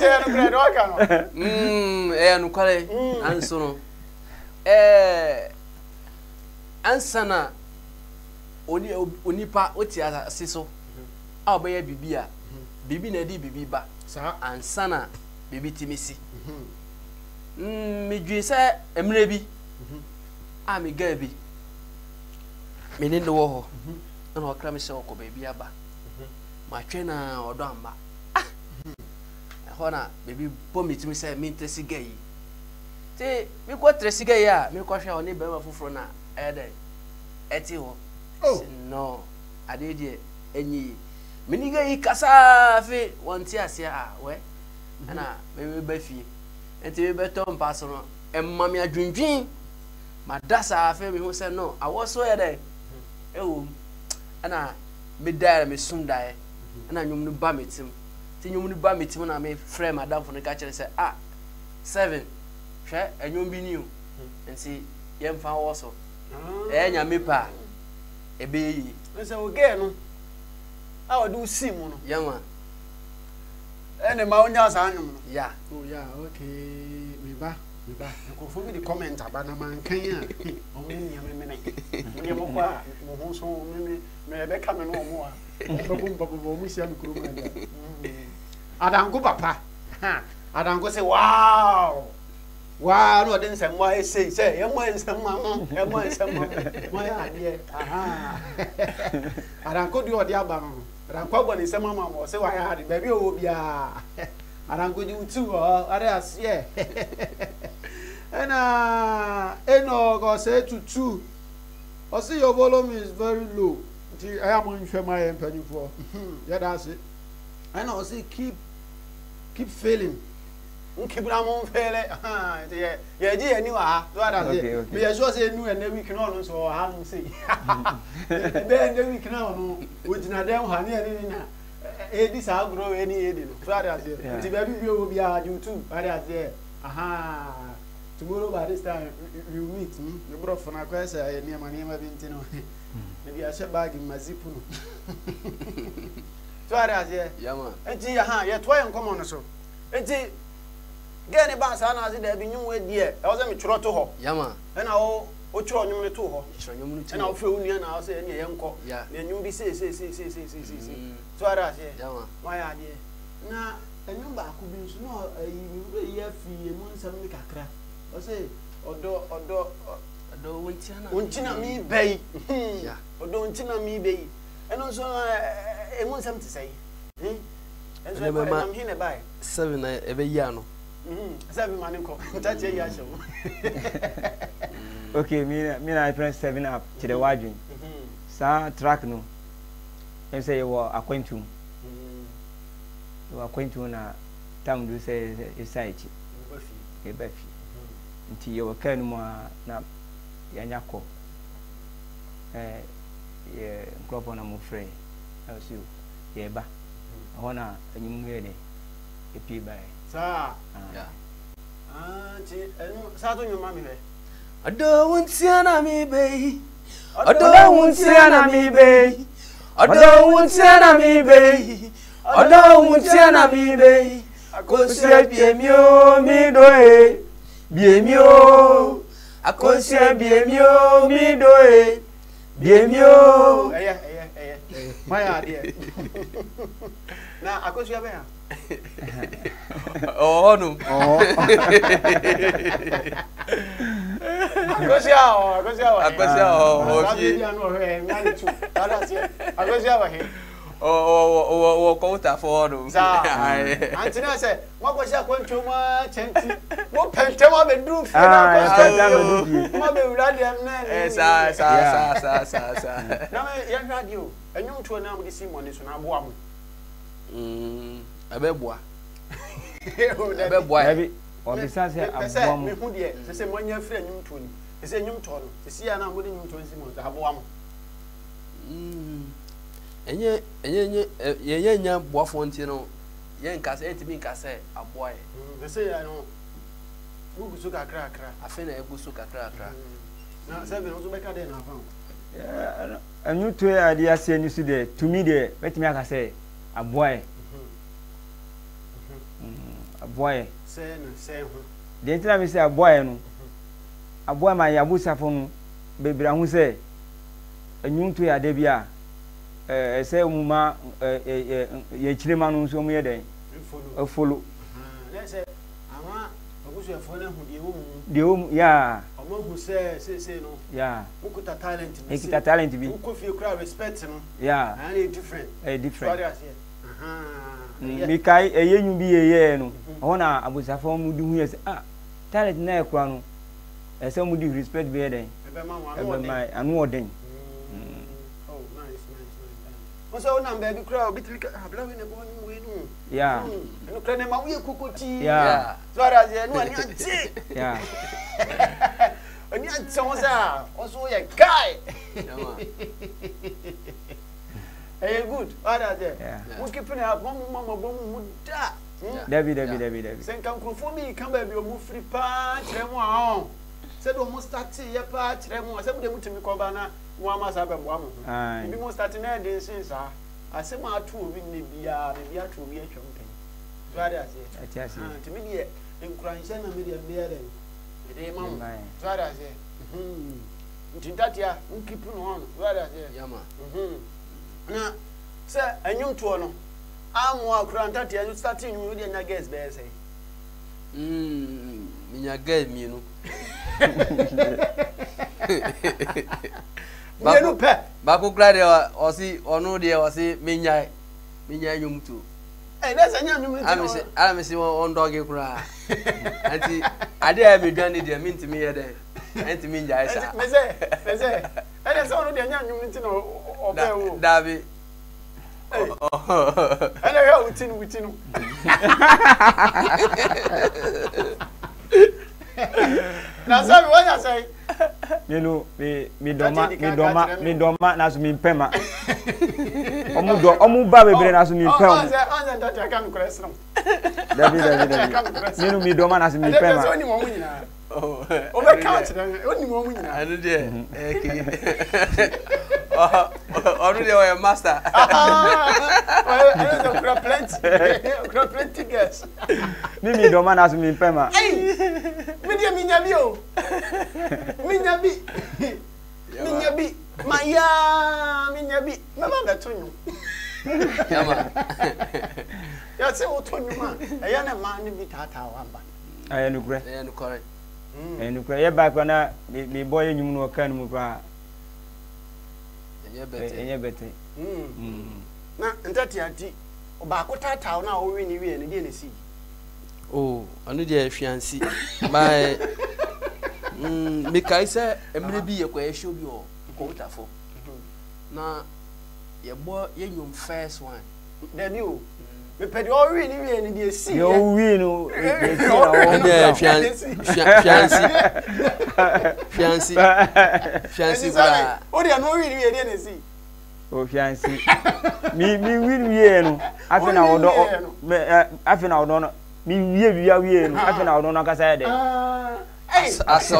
say no bread o ka no no kwale anso no ansana onipa oti asiso a obeya bibi a bibi na di bibi ba sa ansana bibi timisi medwe se emre bi a me ga bi me ne ndo ho na okra me se okọ baby aba ma twe na odo amba hona baby bo mitimi se me ntesi ga yi te me ko tresi ga yi a me ko hwa oni be ma fufuro na ede eti ho no ade de enyi me ni ga yi kasa fe wonti ase a we na me ba fie enti me beto mpa so no emma me adwendwen ma dasa fe me ho se no awo so ede ewo ana me dae me sum dae ana nyum no ba metim ti nyum no ba metim na me frɛ madam fo no ka kire sɛ 7 hwɛ anyum bi ni o nti yɛm fa wo so nya me pa ebe yi nse o ge no a o do sim no yama ene ma onya sa anyum no ya oh ya okay me ba ko fo mi di comment aba na man kan ya o me nya me ne mo kwa mo ho so me be ka me no mo a babu mo sia mi kuro ma da adango papa ha adango say wow no den say mo e say e mo ensem ma mo e mo ensem ma mo ya ade aha adango di odi aba no adango agbo ni ensem ma mo say wa ya ade ba bi o bia adango di utu o are ase eno go say tutu o see your volume is very low. I am on my empany for. Yeah, that's it. I know. See, keep failing. Keep on failing. Yeah, yeah. Anyway, that's it. We are just saying new and then we can also have to say. Then we can now. Which na them honey and this how grow any edit. That's it. The baby will be a you too. That's it. Aha. Tomorrow by this time you meet me. You brought for my question. Near my name of Vintino. Maybe I should bag in my zipu. So I say, Yama. And see, you're trying to come on so. And see, get any bass and I said, there be new way, dear. I was a mature to her. Yama. And I'll try you to her. And I'll feel you and I'll say, any young cock. Yeah. Then you'll be say. So I say, Yama. My idea. Now, and you back could be no, you year fee and one some make a crack. I say, or untina mi bay. Yeah. Or don't tina mi bay. And also, I want something to say. And so I'm here by 7 every year. 7 money call. That's a year show. Okay, me I press 7 up to the waging. Sa track no. And say you were acquainted. You are acquainted na time do say society. Buffy. Until you were kind more na yanyako. Yeah, crop on a more free. I was you. Yeah, ba. Honor a new lady. A pea by. Sir. Yeah. Saturn your mammy. I don't want Sienna me, bay. I don't want Sienna me, bay. I don't want Sienna me, bay. I don't want Sienna me, bay. I could say, be mio, me do be mio. I could say, be mio, me do be mio. My idea. Now, I could say, oh, no. Oh, quota for Antina said, what was your control? What pentama be do? Now, radio, and you to announce the same one is on our one. A bebois. A bebois. Or besides, I am who dear. The same 1 year friend, you twin. The same young tone. The sea and I'm willing to have one. And ye bois fontino. Yen cast 8 being cast a boy. They say, I know. Who took a crack? I feel a busuka crack. Now, 7 also make a day now. Yeah, a new 2 idea saying you see there. To me, there, let me say, a boy. boy say ho de ntina me say boy no aboy ma ya busafo no bebra hu say anyunto ya de bia say umuma ye chirema no nso mu ye den follow let's say ama ogusu efo na hu de wo ya omo hu say no ya ukuta talent bi ekita talent bi ukofi kura respect no ya and different mi kai eyenyu bi yeye no ho na abusafo mu di hu ye say talent na e kura no ese mu di respect be den ebe ma anu oden so na mba bi kura obitili abla we ne bo ni we no ya no kra ne ma we kokoti ya so ara ze no ani ati ya ani ati so sa oso ye guy hey good ara ze we keep na mama mu da David sen kan krofo mi kan ba bi o mu free pa kire mu a se do mu start ye pa kire mu se mu de mutimi ko ba na mu ama sa ba mu amu bi mu start na de sin sa ase ma atu obi ne bia atu obi atwa mpen so ara ze atiase timi de encourage na me de de mamu so ara ze ntintatia nkipu no on so ara ze yama na se anyum to no amu akura ntatia you starting you de nya guess be say minya guess mi no Yenu pe ba ko kra de osi onu de osi minya nyum tu na se nya nyum tu ami si on dog kra anti ade ya me dwan de minti mi ye de anti mi nja isa me se ade se onu de nya nyum tu no ope wo dabi ade ya witinu na sabi wanya say Nenu mi doma na so mi pema omu ba bebre na so mi pema on that I can cross no David nenu mi doma na so mi pema oni mo munyina o be count na oni mo munyina anu de onu de o master plenty guess mi doma na so mi pema minya bi o minya bi minya bi mama betonyo yama ya se otonyo ma eya na ma ni bi tata wamba ayenu kure ayenu kure ye ba kwa na mi boy nyum no kan mu kwa enye bete na ntati anti ba ko tata na o wi ni wi ne de ne si anu de fiancé my me kai say emre bi ye kwa show bi o computer fo na ye bo ye nyum first one there bi o me pedi o wi ni de si yo wi no fiancé bra o de no wi ni de ne si o fiancé mi wi no afina odo afina odo no mi wie no afina odo no kasa de aso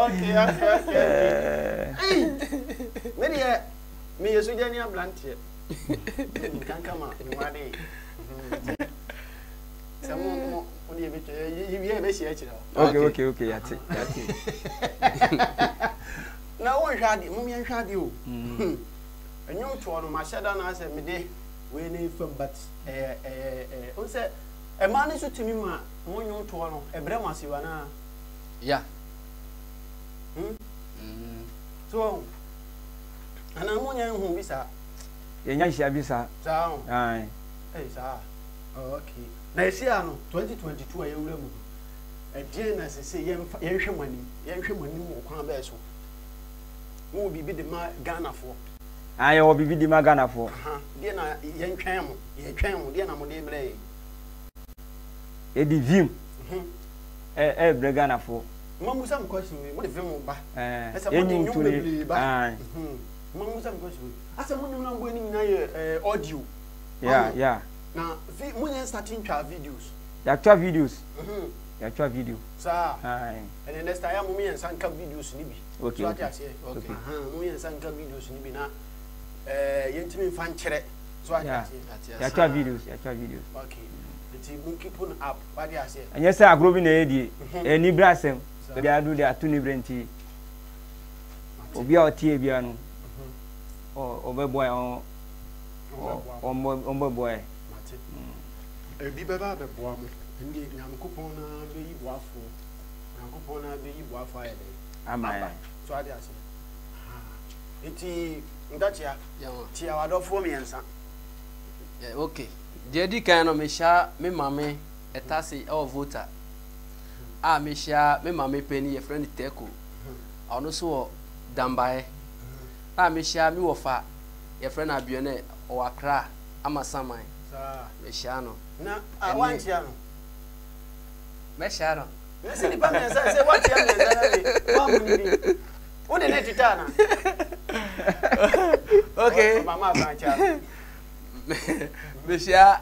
okay me yesu jani ablantie kan kama ni wade samo odi be ye be shi akira okay yati na won hwade mum ye hwade o enyum to no ma shada na ase me de we ne fam but on se e ma ne so timi ma mo nyum to no e bre ma siwa na ya so ana mo nya hu bisa ye nya hia bisa sa ai sa okay na esi ano 2022 aye wura mu e die na se ye hwe mani mo kwan ba so mo bibi de ma Ghana fo aye wo bibi de ma Ghana fo die na ye twɛn mo die na mo de bre e di vim bre Ghana fo mamu sam question we mo de vim ba enyum to le ai mamu sam question asa mo nyum na ngo ni na ye audio yeah na mo nya starting twa videos ya twa videos ya twa video sa ai and then next time mo nya sanka videos ni bi okay mo nya sanka videos ni bi na yentimi fan chere so ati ya twa videos okay it will keep on up what they say anya say agro bi na edi eni brasem they adu they atu ni brenti obi a otie bia no obeboy on boy ebi beba be boa mo ndi nyankopon na be yi boafo nyankopon na be yi boafo aye amen so ade ase enti ndachia tia wadofo miensa okay de di kan no me sha me mame etase e voter me sha me mame peni ye friend teko ono so dambae me sha me wofa ye friend abione o akra amasaman me sha no na wantia no me sha no nesi ni pa mensa se wantia mensa na wa muniri o de net tana okay mama bancha me sha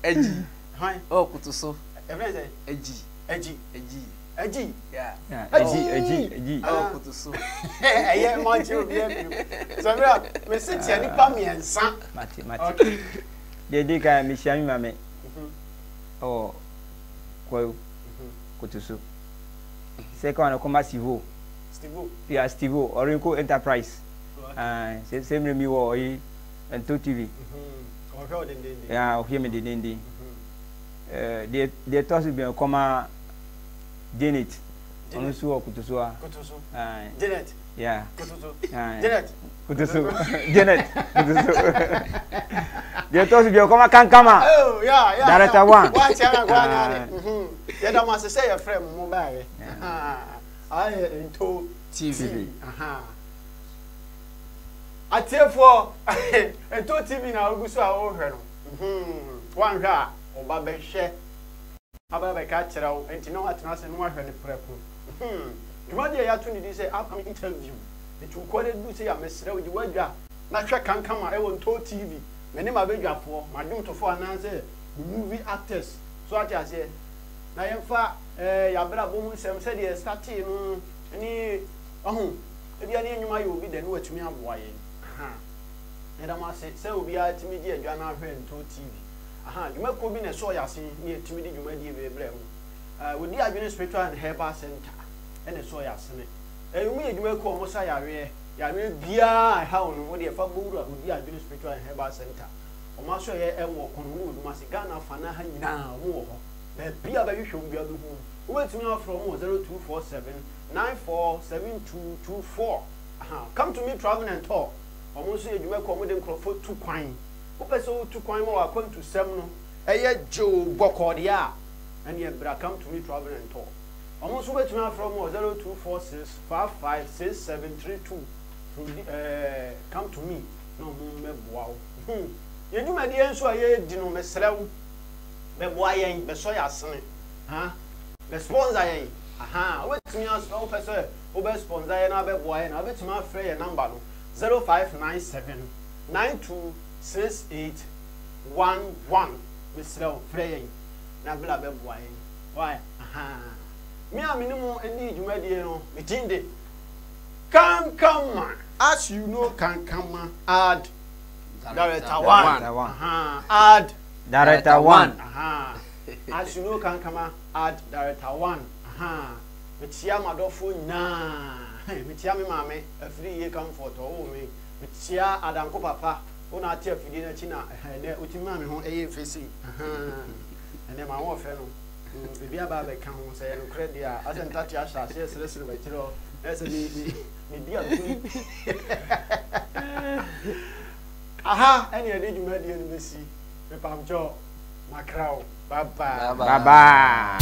eji hai kutuso everything eji yeah eji kutuso eye manchi obi abi so me se tia ni pa mensa mate de ka mi sha mi mame kwa kutuso second koma Steve Orinko Enterprise same me wo yi Ento TV yeah o hear me the they toss be koma Janet onu su kutuso Janet yeah kutuso Janet they toss be koma kankama oh yeah director one wa tiara kwa nyane ye da ma se say your friend mo ba ye Ento TV atiefo Ento TV na oguso a wo hwe no wan hwe a oba be hwe aba be ka kira wo enti no atena se no hwe ne prepo duma de ya to ni di say upcoming interview etu ko de du say ya mesre wo di wadwa na hwe kankama e wo Ento TV me ne ma bedwafo ma dum to fo ananse movie actors so ati ase na yemfa ya bra bo mu sem se de start no ni ahun e bia ne nyuma yo bi de no watumi aboa ye eda ma se obi a timi di adwa na hwe Ento TV dwuma ko bi na so ya sen ni timi di dwuma di be bra mu wodi adwene spiritual and herbal center ene so ya sen mu ye dwuma ko mo sa yawe bia ha onu wo de fa bowru a wodi adwene spiritual and herbal center o ma so ye enwo kono mu dwuma se Ghana fa na ha nyina mo ho bia ba hwehwe bia do hu wetumi afro mo 0247 947224 come to me travel and tour almost you make come dem for two kwan o peso two kwan mo akwantu sem no eye jo bokodia and ye bra come to me travel and tour almost wetumi afro mo 0246 556732 come to me no mo meboa o ye dwuma de enso aye di no mesrew meboa yen be so ya sene the sponsor yen wetumi aso peso o be sponsor yen na be boa yen na betumi afre ye number no 0597 926811 Mr. Frey na bla be boy why me a minimum eni dwumadie no metinde can come as you know can come add director 1 add director 1 as you know can come add director 1 metia madofo na metia me mame afri ye comfort o me metia adanko papa ona ati afidi na chi na ne otimi mame ho eye fesi ene ma wo fe no bibi aba be kan ho se no credit a asenta ti asha se sere ba tiro ese ni bi aduri ene ede dwuma die no besi me pamcho makrao bye bye